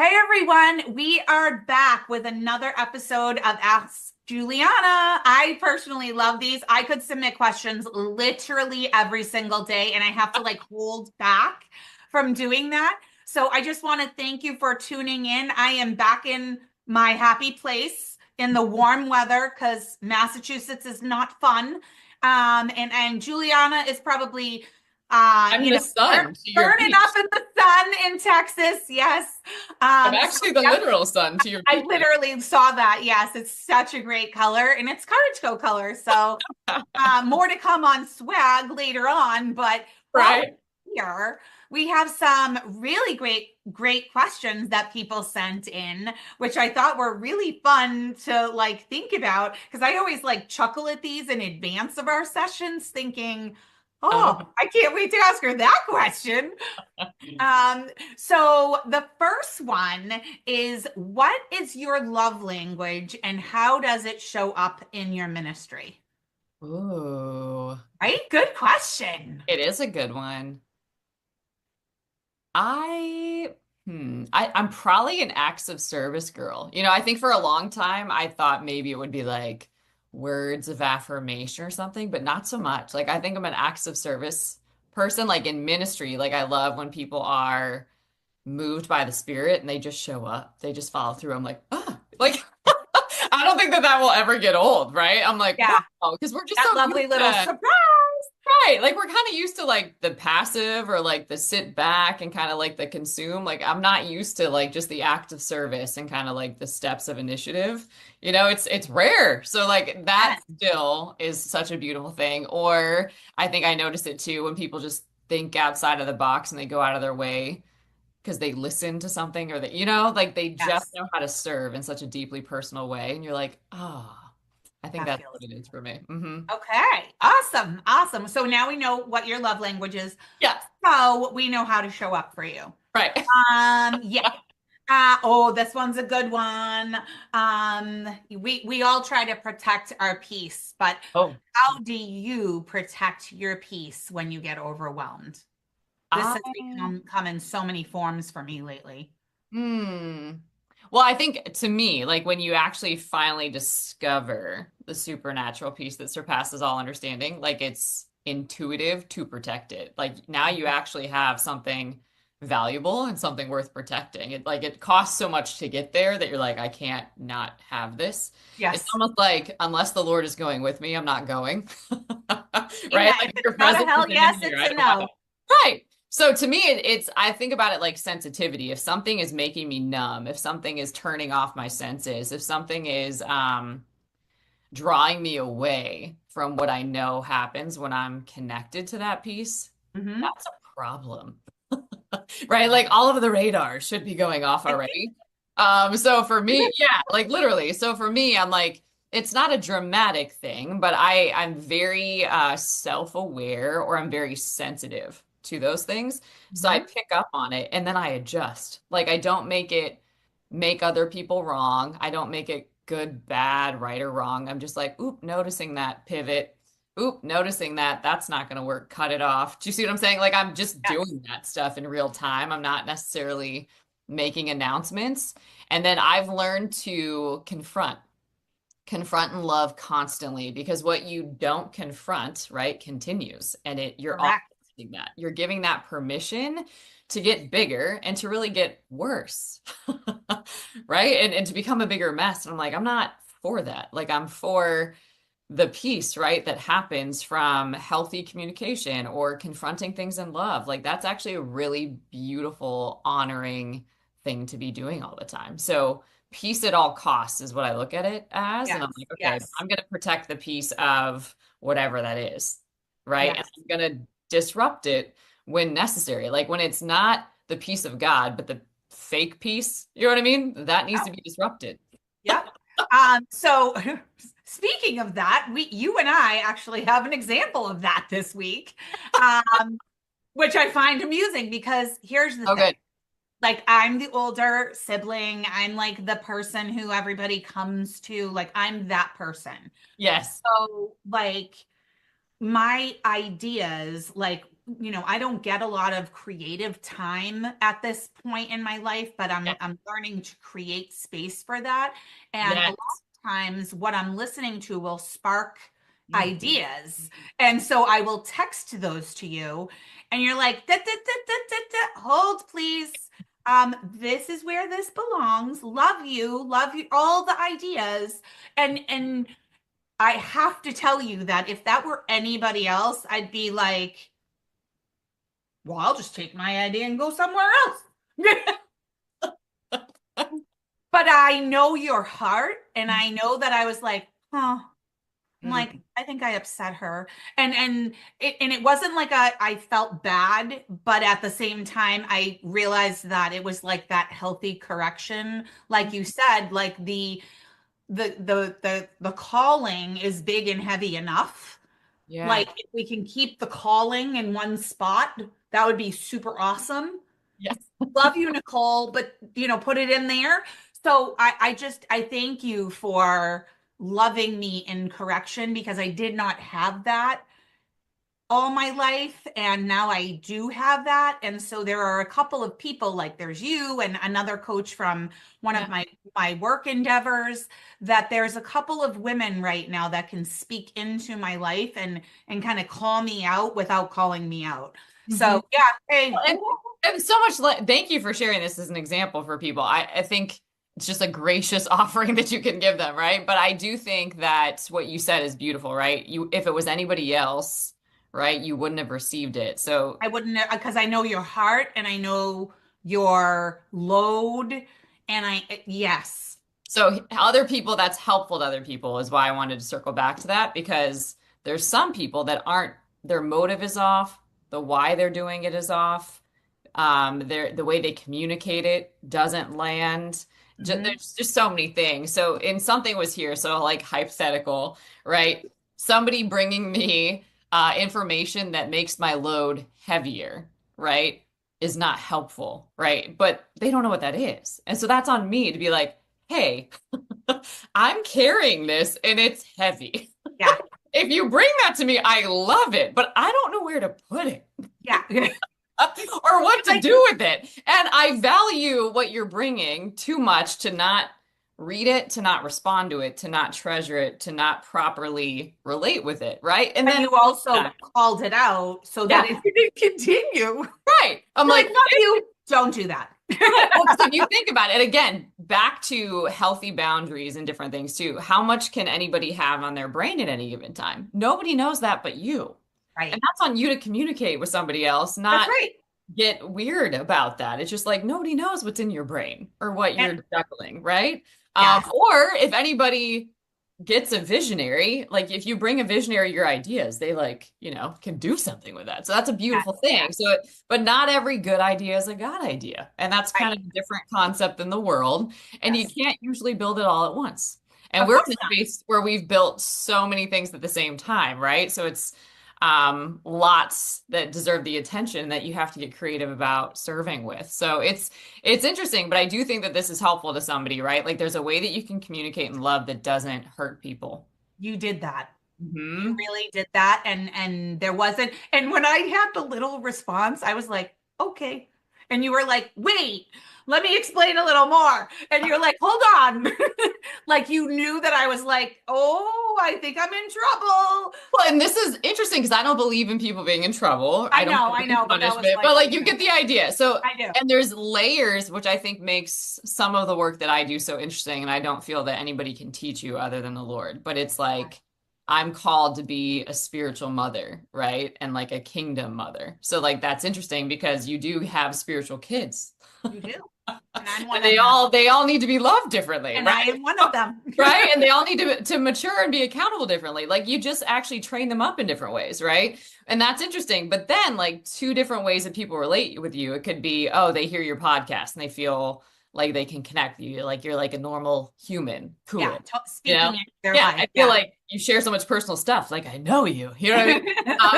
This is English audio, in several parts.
Hey everyone, we are back with another episode of Ask Juliana. I personally love these. I could submit questions literally every single day, and I have to like hold back from doing that. So I just want to thank you for tuning in. I am back in my happy place in the warm weather because Massachusetts is not fun. And Juliana is probably I'm the sun to your burning peach. up in the sun in Texas. Yes. I'm So actually the yeah, literal sun to your I peaches. literally saw that. Yes, it's such a great color and it's Courage color. So more to come on swag later on. But while Right. we're here, we have some really great questions that people sent in, which I thought were really fun to like think about because I always like chuckle at these in advance of our sessions, thinking, Uh, oh, I can't wait to ask her that question. Um, so the first one is what is your love language and how does it show up in your ministry? Ooh, Right? Good question. it is a good one. I, I'm probably an acts of service girl. I think for a long time I thought maybe it would be like words of affirmation or something, but not so much. Like I think I'm an acts of service person, like in ministry. Like I love when people are moved by the spirit and they just show up. They just follow through. I'm like, ah, like I don't think that that will ever get old, right? I'm like, wow, Yeah, because we're just that so used lovely little to, surprise. right? Like we're kind of used to like the passive or like the sit back and kind of like the consume. Like I'm not used to like just the act of service and kind of like the steps of initiative. It's rare. So like that Yes. still is such a beautiful thing. Or I think I notice it too when people just think outside of the box and they go out of their way because they listen to something or that, like they just Yes. know how to serve in such a deeply personal way. And you're like, oh, I think That that's feels what it is good. for me. Hmm. Okay. Awesome. Awesome. So now we know what your love language is. Yeah, So we know how to show up for you. right. Yeah. Oh, this one's a good one. We all try to protect our peace, but Oh, how do you protect your peace when you get overwhelmed? This I, has become come in so many forms for me lately. hmm. Well, I think to me, like when you actually finally discover the supernatural piece that surpasses all understanding, like it's intuitive to protect it. Like now you actually have something valuable and something worth protecting. It costs so much to get there that you're like, I can't not have this. It's Yes. almost like unless the Lord is going with me, I'm not going. Right? Amen. Like If if it's your not a presence hell isn't in yes, here, it's I a don't want that. no. Right. So to me, I think about it like sensitivity. If something is making me numb, if something is turning off my senses, if something is drawing me away from what I know happens when I'm connected to that piece, Hmm. that's a problem, right? Like all of the radars should be going off already. So for me, yeah, like literally. So for me, I'm like, it's not a dramatic thing, but I'm very self-aware or I'm very sensitive to those things. So I Hmm. pick up on it and then I adjust. Like I don't make it make other people wrong. I don't make it good, bad, right or wrong. I'm just like, oop, noticing that pivot. Oop, noticing that that's not going to work. Cut it off. Do you see what I'm saying? Like I'm just Yes. doing that stuff in real time. I'm not necessarily making announcements. And then I've learned to confront and love constantly because what you don't confront, right, continues. And you're Correct. authorizing that. You're giving that permission to get bigger and to really get worse. Right? And to become a bigger mess. And I'm like, I'm not for that. Like I'm for the peace, right, that happens from healthy communication or confronting things in love. Like that's actually a really beautiful, honoring thing to be doing all the time. So peace at all costs is what I look at it as. And Yes. I'm like, okay, Yes. I'm going to protect the peace of whatever that is, right? And Yes. I'm going to disrupt it when necessary. Like when it's not the peace of God, but the fake peace, you know what I mean? That needs to be disrupted. Yep. So speaking of that, you and I actually have an example of that this week, which I find amusing because here's the Oh, thing. good. Like I'm the older sibling. I'm like the person who everybody comes to. Like I'm that person. Yes. So like my ideas, like I don't get a lot of creative time at this point in my life, but Yeah. I'm learning to create space for that. And a lot Yes. of times what I'm listening to will spark Mm. ideas. And so I will text those to you and you're like, "Da, da, da, da, da, da. Hold please. This is where this belongs. Love you, all the ideas." And I have to tell you that if that were anybody else, I'd be like, well, I'll just take my idea and go somewhere else. But I know your heart, and I know that I was like, oh, I'm like, Mm. I think I upset her. And it wasn't like I felt bad, but at the same time, I realized that it was like that healthy correction. Like you said, like the calling is big and heavy enough. Yeah. Like if we can keep the calling in one spot, that would be super awesome. Yes. Love you, Nicole, but put it in there. So I thank you for loving me in correction because I did not have that all my life, and now I do have that. And so there are a couple of people, like there's you and another coach from one of Yeah. my work endeavors, that there's a couple of women right now that can speak into my life and kind of call me out without calling me out. Mhm. So yeah, hey, And so much, thank you for sharing this as an example for people. I think it's just a gracious offering that you can give them, right? But I do think that what you said is beautiful, right? If it was anybody else, right, you wouldn't have received it. So I wouldn't, because I know your heart and I know your load, and yes. So other people, that's helpful to other people is why I wanted to circle back to that because there's some people that aren't, their motive is off, the why they're doing it is off, the way they communicate it doesn't land. Mhm. There's just so many things. So in something was here, so like hypothetical, right? Somebody bringing me information that makes my load heavier, right? Is not helpful, right? But they don't know what that is. And so that's on me to be like, hey, I'm carrying this and it's heavy. Yeah. If you bring that to me, I love it, but I don't know where to put it Yeah. or what to Like, do with it. And I value what you're bringing too much to not read it, to not respond to it, to not treasure it, to not properly relate with it, right? And but then, you also yeah, called it out so that yeah, it didn't continue. right. I'm You're like, like, love you. Don't do that. right. Well, because if you think about it, again, back to healthy boundaries and different things too, how much can anybody have on their brain at any given time? Nobody knows that but you. And Right. that's on you to communicate with somebody else, That's not right. get weird about that. It's just like nobody knows what's in your brain or what And you're juggling, right? yes. Or if anybody gets a visionary, like if you bring a visionary your ideas, they like, can do something with that. So that's a Yes. beautiful thing. So, but not every good idea is a God idea. And that's kind Right. of a different concept in the world. And you Yes. can't usually build it all at once. And Of we're course in a not. space where we've built so many things at the same time, right? So it's lots that deserve the attention that you have to get creative about serving with. So it's interesting, but I do think that this is helpful to somebody, right? Like there's a way that you can communicate in love that doesn't hurt people. You did that. You Hmm. really did that. And there wasn't, and when I had the little response, I was like, okay. And you were like, wait, let me explain a little more. And you're like, hold on. Like you knew that I was like, oh, I think I'm in trouble. Well, and this is interesting because I don't believe in people being in trouble. I don't I believe in know, but that was punishment, like, but like you okay, get the idea. So, I do. and there's layers, which I think makes some of the work that I do so interesting. And I don't feel that anybody can teach you other than the Lord. But it's like I'm called to be a spiritual mother, right? And like a kingdom mother. So like that's interesting because you do have spiritual kids. You do. And I'm one And of they them. all they all need to be loved differently, And right? I am one of them. Right? And they all need to mature and be accountable differently. Like you just actually train them up in different ways, right? And that's interesting. But then like two different ways that people relate with you. It could be, oh, they hear your podcast and they feel like they can connect with you, like you're like a normal human. Yeah, Cool. You know? speaking into their Yeah, life. I feel Yeah. like you share so much personal stuff. Like I know you. You know what I mean?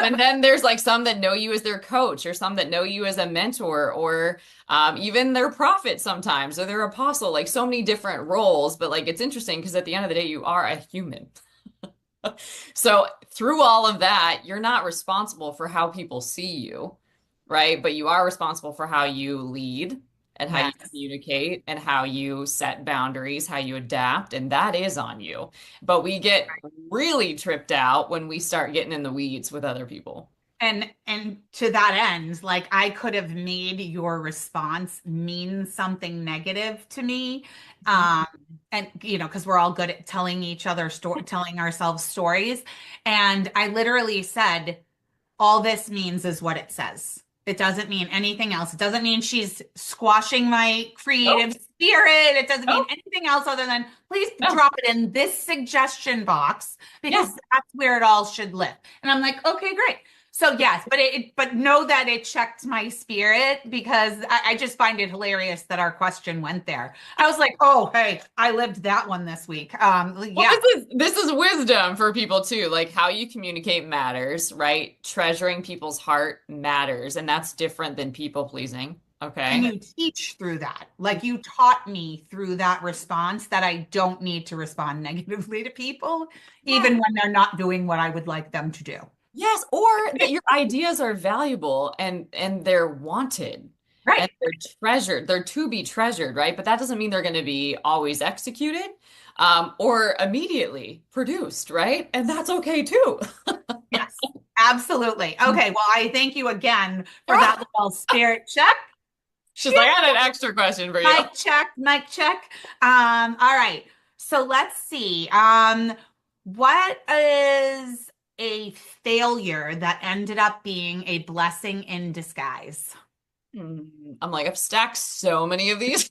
And then there's like some that know you as their coach, or some that know you as a mentor, or even their prophet sometimes, or their apostle. Like so many different roles. But like it's interesting because at the end of the day, you are a human. So through all of that, you're not responsible for how people see you, right? But you are responsible for how you lead and how you Yes. communicate and how you set boundaries, how you adapt, and that is on you. But we get really tripped out when we start getting in the weeds with other people. And to that end, like I could have made your response mean something negative to me. Mhm. Um, and because we're all good at telling ourselves stories. And I literally said, all this means is what it says. It doesn't mean anything else. It doesn't mean she's squashing my Nope, creative spirit. It doesn't mean nope, anything else other than please no. drop it in this suggestion box because Yeah. that's where it all should live. And I'm like, okay, great. So yes, but know that it checked my spirit because I just find it hilarious that our question went there. I was like, oh, hey, I lived that one this week. Well, Yeah, this is wisdom for people too. Like how you communicate matters, right? Treasuring people's heart matters, and that's different than people pleasing. and Okay. you teach through that. Like you taught me through that response that I don't need to respond negatively to people, Yeah. even when they're not doing what I would like them to do. Yes, or that your ideas are valuable and they're wanted and Right. they're treasured. They're to be treasured, right? But that doesn't mean they're going to be always executed, or immediately produced, right? And that's okay too. Yes, absolutely. Okay. Well, I thank you again for that little spirit check. She's like, I had an extra question for you. Mic check, mic check. All right. So let's see. What is a failure that ended up being a blessing in disguise? I'm like, I've stacked so many of these.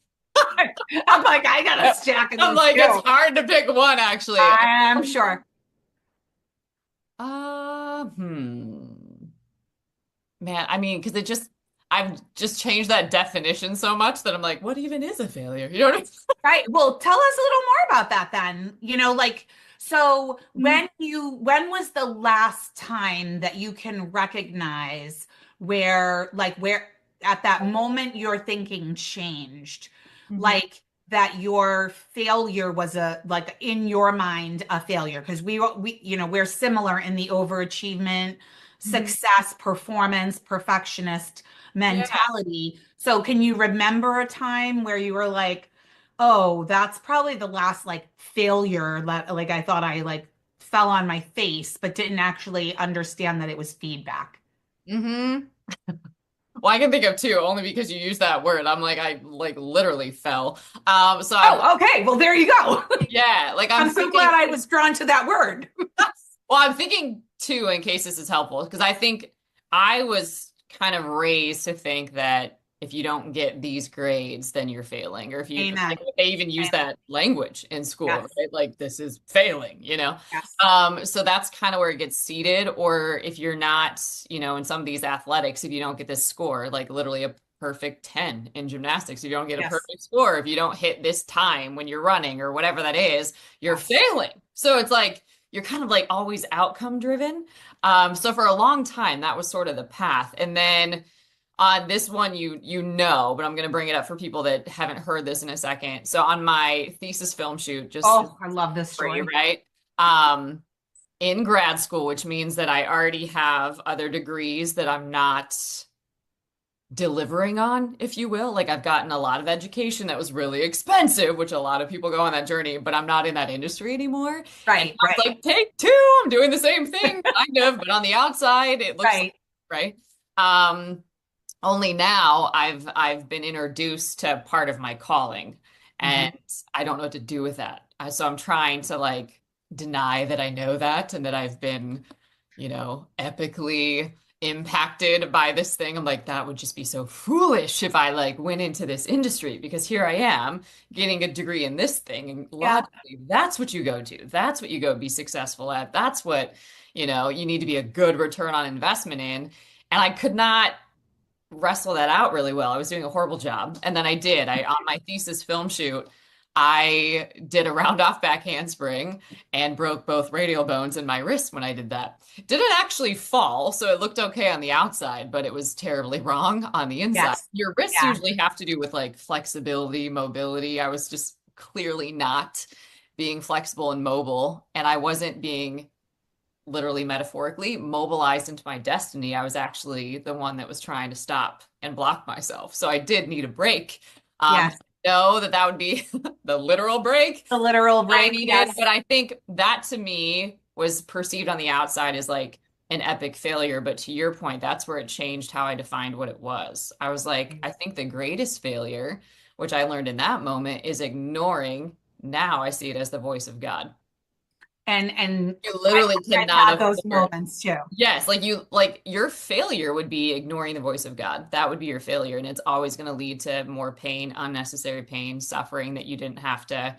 I'm like, I got a stack of I'm these like, it's too. hard to pick one actually. I'm sure. Man, I mean, because I've just changed that definition so much that I'm like, what even is a failure? You know what Right. Well, tell us a little more about that then. Like, so I mean? when was the last time that you can recognize where at that moment your thinking changed? Mhm. Like that your failure was like in your mind, a failure. Because we're similar in the overachievement, Mhm. success, performance, perfectionist Yeah. mentality. So can you remember a time where you were like, oh, that's probably the last like failure that like I thought I like fell on my face, but didn't actually understand that it was feedback. hmm Well, I can think of two only because you use that word. I'm like, I like literally fell. So Oh, okay. Well, there you go. yeah, like I'm I'm so glad thinking, I was drawn to that word. well, I'm thinking too, in case this is helpful, because I think I was kind of raised to think that if you don't get these grades, then you're failing. Or if you, Amen. like, they even use Amen. that language in school, Yes. right? Like this is failing, you know? Yes. So that's kind of where it gets seated. Or if you're not, in some of these athletics, if you don't get this score, like literally a perfect 10 in gymnastics, if you don't get a Yes. perfect score, if you don't hit this time when you're running or whatever that is, you're Yes. failing. So it's like, you're kind of like always outcome driven. So for a long time, that was sort of the path. And then on this one, but I'm going to bring it up for people that haven't heard this in a second. So on my thesis film shoot, just Oh, I love this for you, story. right? Um, in grad school, which means that I already have other degrees that I'm not delivering on, if you will. Like I've gotten a lot of education that was really expensive, which a lot of people go on that journey, but I'm not in that industry anymore. And Right. I was Right. like, take two, I'm doing the same thing, kind of, but on the outside, it looks like, Right. right? Um, Only now I've been introduced to part of my calling, Mhm. and I don't know what to do with that. So I'm trying to like deny that I know that and that I've been, epically impacted by this thing. I'm like, that would just be so foolish if I like went into this industry because here I am getting a degree in this thing. And Yeah. logically, that's what you go to. That's what you go be successful at. That's what, you need to be a good return on investment in. And I could not wrestle that out really well. I was doing a horrible job. And then I did. On my thesis film shoot, I did a round off back handspring and broke both radial bones in my wrist when I did that. Didn't actually fall, so it looked okay on the outside, but it was terribly wrong on the inside. Yes. Your wrists Yeah. usually have to do with like flexibility, mobility. I was just clearly not being flexible and mobile, and I wasn't being literally metaphorically mobilized into my destiny, I was actually the one that was trying to stop and block myself. So I did need a break. Yes. Know that that would be the literal break The literal I break. needed, Yes. but I think that to me was perceived on the outside as like an epic failure. But to your point, that's where it changed how I defined what it was. I was like, I think the greatest failure, which I learned in that moment, is ignoring. Now I see it as the voice of God. And You I literally I've cannot had those afford. moments too. Yes, like your failure would be ignoring the voice of God. That would be your failure. And it's always going to lead to more pain, unnecessary pain, suffering that you didn't have to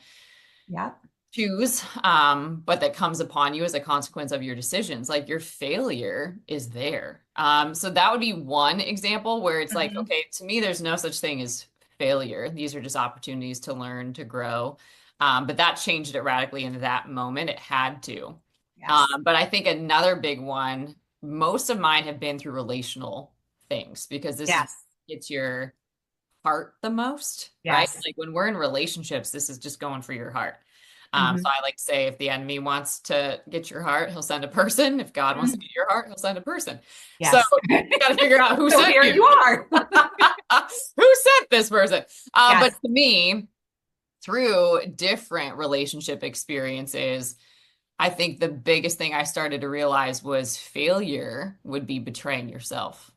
Yeah. choose, but that comes upon you as a consequence of your decisions. Like your failure is there. So that would be one example where it's like, Mhm. okay, to me, there's no such thing as failure. These are just opportunities to learn, to grow. But that changed it radically in that moment. It had to. Yes. But I think another big one, most of mine have been through relational things because this is Yes. it's your heart the most, right? Yes. Like when we're in relationships, this is just going for your heart. So Hmm. I like to say if the enemy wants to get your heart, he'll send a person. If God wants to get your heart, he'll send a person. So Yes. you got to figure out who So sent here you. you are. Who sent this person? But Yes. to me, through different relationship experiences, I think the biggest thing I started to realize was failure would be betraying yourself.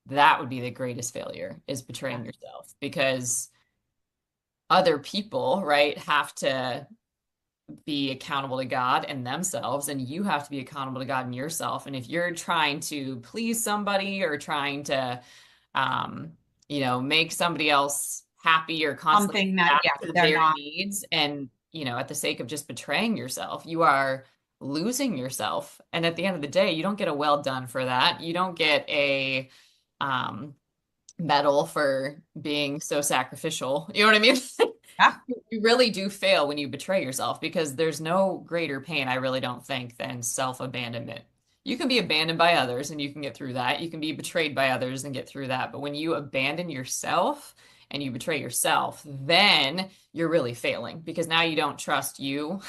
That would be the greatest failure is betraying yourself because other people, right, have to be accountable to God and themselves, and you have to be accountable to God and yourself. And if you're trying to please somebody or trying to, um, make somebody else happy or constantly Something that, adapt yes, to they're their not. needs, and at the sake of just betraying yourself, you are losing yourself. And at the end of the day, you don't get a well done for that. You don't get a um, medal for being so sacrificial. You know what I mean? Yeah. You really do fail when you betray yourself because there's no greater pain, I really don't think, than self-abandonment. You can be abandoned by others and you can get through that. You can be betrayed by others and get through that. But when you abandon yourself and you betray yourself, then you're really failing because now you don't trust you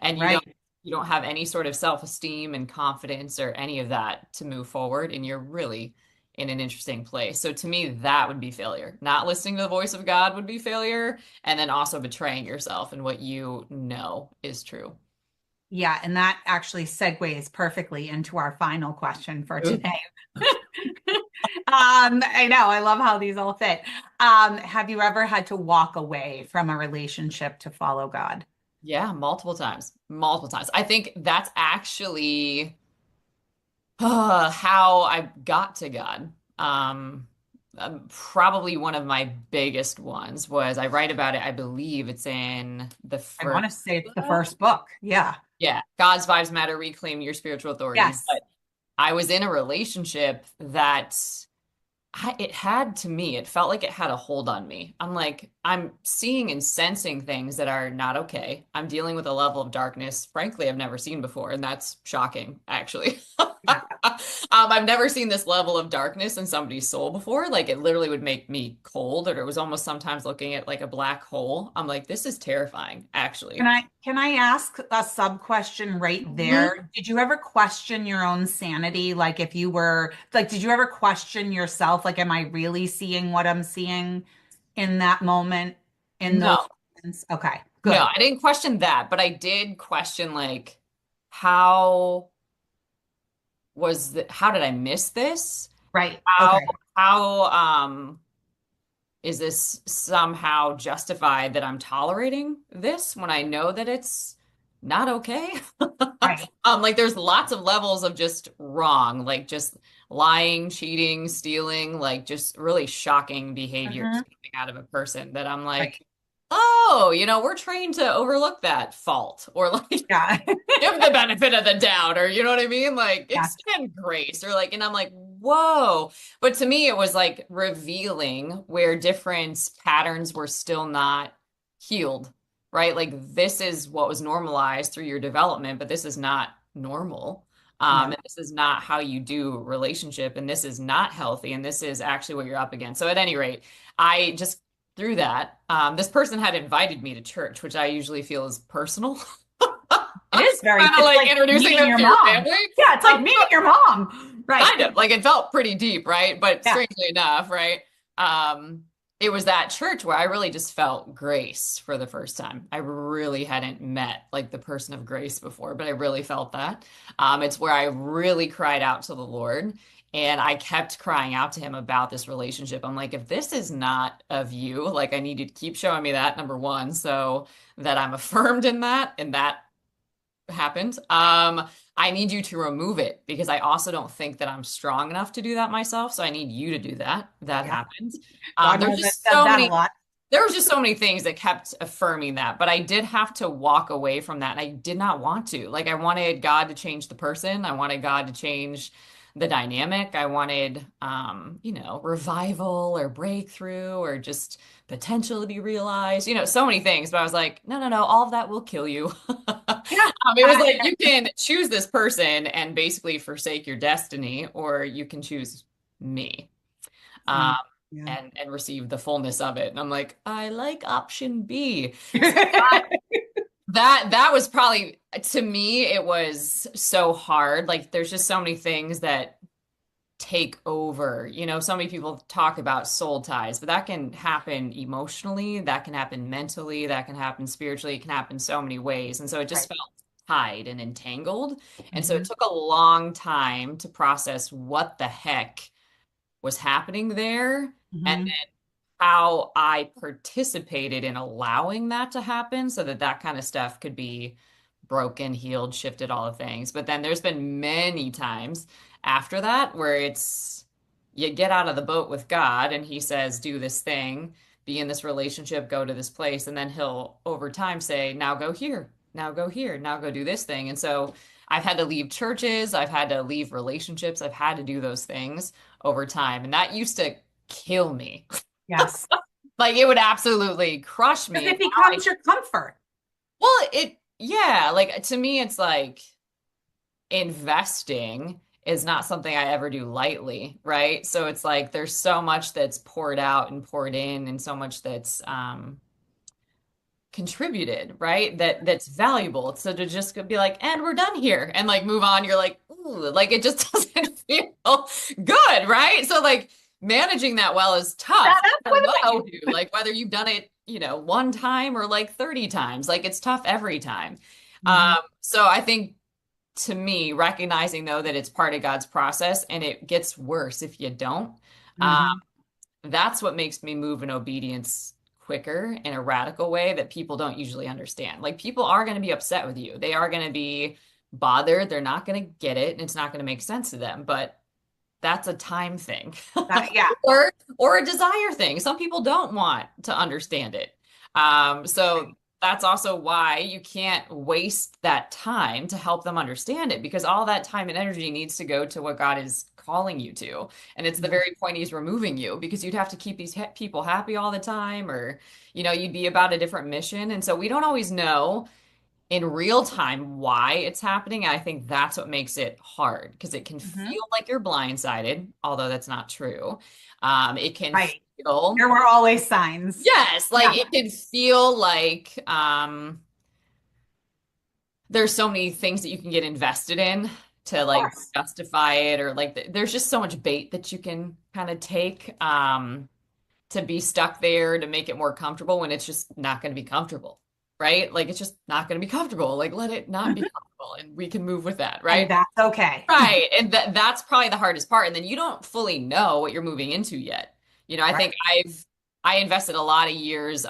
and you don't Right. you don't have any sort of self-esteem and confidence or any of that to move forward and you're really in an interesting place. So to me, that would be failure. Not listening to the voice of God would be failure, and then also betraying yourself and what you know is true. Yeah. And that actually segues perfectly into our final question for Ooh. today. I know. I love how these all fit. Have you ever had to walk away from a relationship to follow God? Yeah, multiple times. Multiple times. I think that's actually how I got to God. Probably one of my biggest ones was I write about it. I believe it's in the I want first to say it's the book. first book. Yeah. Yeah, God's Vibes Matter, Reclaim Your Spiritual Authority. Yes. But I was in a relationship that it had to me, it felt like it had a hold on me. I'm like, I'm seeing and sensing things that are not okay. I'm dealing with a level of darkness, frankly, I've never seen before. And that's shocking, actually. Yeah. I've never seen this level of darkness in somebody's soul before. Like it literally would make me cold, or it was almost sometimes looking at like a black hole. I'm like, this is terrifying, Can actually. I ask a sub question right Mhm. there? Did you ever question your own sanity? Like if you were like, did you ever question yourself? Like, am I really seeing what I'm seeing in that moment, in those No, moments? Okay, no, good. I didn't question that, but I did question like, how how did I miss this? Right. How Okay. how is this somehow justified that I'm tolerating this when I know that it's not okay? Right. Like there's lots of levels of just wrong, like just lying, cheating, stealing, like just really shocking behaviors Hmm. coming out of a person that I'm Right. like, oh, we're trained to overlook that fault or like Yeah. give the benefit of the doubt, or you know what I mean? Like Yeah. extend grace, or like, and I'm like, whoa. But to me, it was like revealing where different patterns were still not healed, right? Like this is what was normalized through your development, but this is not normal. Yeah. And this is not how you do relationship, and this is not healthy, and this is actually what you're up against. So at any rate, I just through that, this person had invited me to church, which I usually feel is personal. It is Kind of it's like like introducing meeting them your to your mom. family. Yeah, it's like meeting your mom. Right. Kind of like it felt pretty deep, right? But Yeah. strangely enough, right? Um, it was that church where I really just felt grace for the first time. I really hadn't met like the person of grace before, but I really felt that. It's where I really cried out to the Lord. And I kept crying out to him about this relationship. I'm like, if this is not of you, like I need you to keep showing me that, number one, so that I'm affirmed in that, and that happened. I need you to remove it because I also don't think that I'm strong enough to do that myself. So I need you to do that. That Yeah. happened. God There's knows I've just said so that a many, lot. there was just so many things that kept affirming that, but I did have to walk away from that. And I did not want to. Like I wanted God to change the person. I wanted God to change the dynamic. I wanted, revival or breakthrough or just potential to be realized, so many things. But I was like, no, no, no, all of that will kill you. Yeah. It was I, like you can choose this person and basically forsake your destiny, or you can choose me, um, yeah. and receive the fullness of it. And I'm like, I like option B. So that was probably to me, it was so hard. Like there's just so many things that take over. So many people talk about soul ties, but that can happen emotionally, that can happen mentally, that can happen spiritually, it can happen so many ways. And so it just Right. felt tied and entangled. And so it Hmm. took a long time to process what the heck was happening there. And Hmm. how I participated in allowing that to happen so that that kind of stuff could be broken, healed, shifted, all the things. But then there's been many times after that where it's you get out of the boat with God and he says, do this thing, be in this relationship, go to this place. And then he'll over time say, now go here, now go here, now go do this thing. And so I've had to leave churches, I've had to leave relationships, I've had to do those things over time. And that used to kill me. Yes. Like it would absolutely crush Because me. it becomes your comfort. Yeah, like to me, it's like investing is not something I ever do lightly, right? So it's like there's so much that's poured out and poured in, and so much that's contributed, right? That's valuable. So to just be like, and we're done here, and like move on, you're like, ooh, like it just doesn't feel good, right? So like managing that well is tough. No matter what you Wow. do, like whether you've done it, one time or like 30 times, like it's tough every time. Hmm. So I think to me, recognizing though that it's part of God's process and it gets worse if you don't. Um, Hmm. that's what makes me move in obedience quicker in a radical way that people don't usually understand. Like people are going to be upset with you. They are going to be bothered. They're not going to get it and it's not going to make sense to them, but that's a time thing. Yeah. Or a desire thing. Some people don't want to understand it. So that's also why you can't waste that time to help them understand it because all that time and energy needs to go to what God is calling you to. And it's the Mhm. very point he's removing you because you'd have to keep these people happy all the time or you'd be about a different mission. And so we don't always know in real time why it's happening. And I think that's what makes it hard because it can Mhm. feel like you're blindsided, although that's not true. It can Right. feel, There were always signs. yes, like Yeah, it can feel like there's so many things that you can get invested in to of like course. justify it or like there's just so much bait that you can kind of take to be stuck there to make it more comfortable when it's just not going to be comfortable, right? Like it's just not going to be comfortable. Like let it not be comfortable and we can move with that, And right? that's okay. Right. And that's probably the hardest part. And then you don't fully know what you're moving into yet. I Right. think I invested a lot of years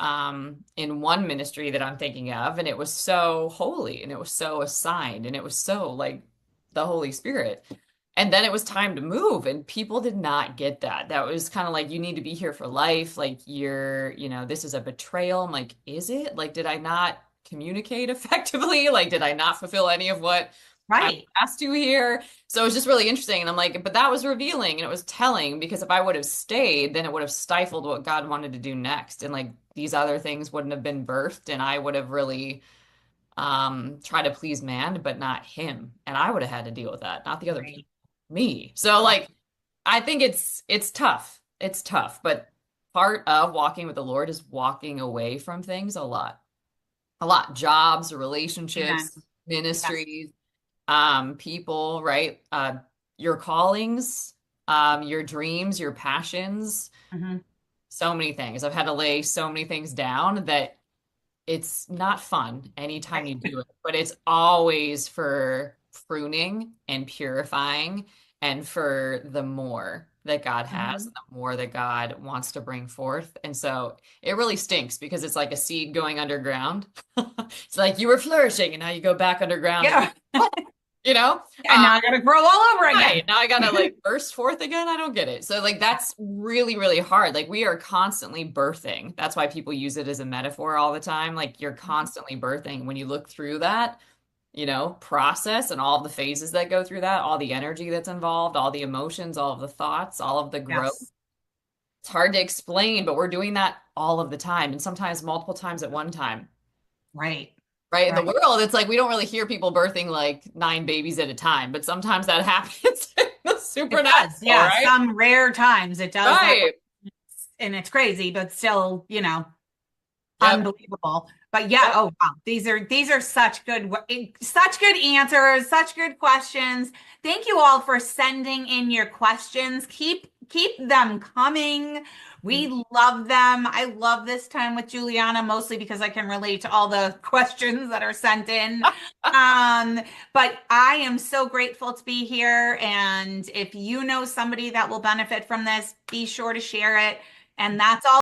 in one ministry that I'm thinking of, and it was so holy and it was so assigned and it was so like the Holy Spirit. And then it was time to move, and people did not get that. That was kind of like, you need to be here for life. Like, this is a betrayal. I'm like, is it? Like, did I not communicate effectively? Like, did I not fulfill any of what I was Right. asked to here? So it was just really interesting. And I'm like, but that was revealing and it was telling because if I would have stayed, then it would have stifled what God wanted to do next. And like, these other things wouldn't have been birthed, and I would have really try to please man but not him, and I would have had to deal with that, not the other Right. people, me. So like I think it's tough, but part of walking with the Lord is walking away from things a lot, jobs, Amen. relationships, Yes. ministries, people, right? Your callings, your dreams, your passions, Hmm. so many things. I've had to lay so many things down that it's not fun anytime you Right. do it, but it's always for pruning and purifying and for the more that God has, Hmm. and the more that God wants to bring forth. And so it really stinks because it's like a seed going underground. It's like you were flourishing and now you go back underground and Yeah. you're, what? You know? And now I got to grow all over Right. again. Now I gotta like burst forth again. I don't get it. So like that's really, really hard. Like we are constantly birthing. That's why people use it as a metaphor all the time. Like you're constantly birthing. When you look through that, process and all of the phases that go through that, all the energy that's involved, all the emotions, all of the thoughts, all of the growth. Yes. It's hard to explain, but we're doing that all of the time and sometimes multiple times at one time. Right. Right. In the Right. world, it's like we don't really hear people birthing like 9 babies at a time, but sometimes that happens in the It does. supernatural, Yeah. right? Some rare times it does happen. Right. And it's crazy, but still, Yep. unbelievable. But yeah, Yep. oh wow, these are such good answers, such good questions. Thank you all for sending in your questions. Keep them coming. We love them. I love this time with Juliana mostly because I can relate to all the questions that are sent in. Um, but I am so grateful to be here. And if you know somebody that will benefit from this, be sure to share it. And that's all.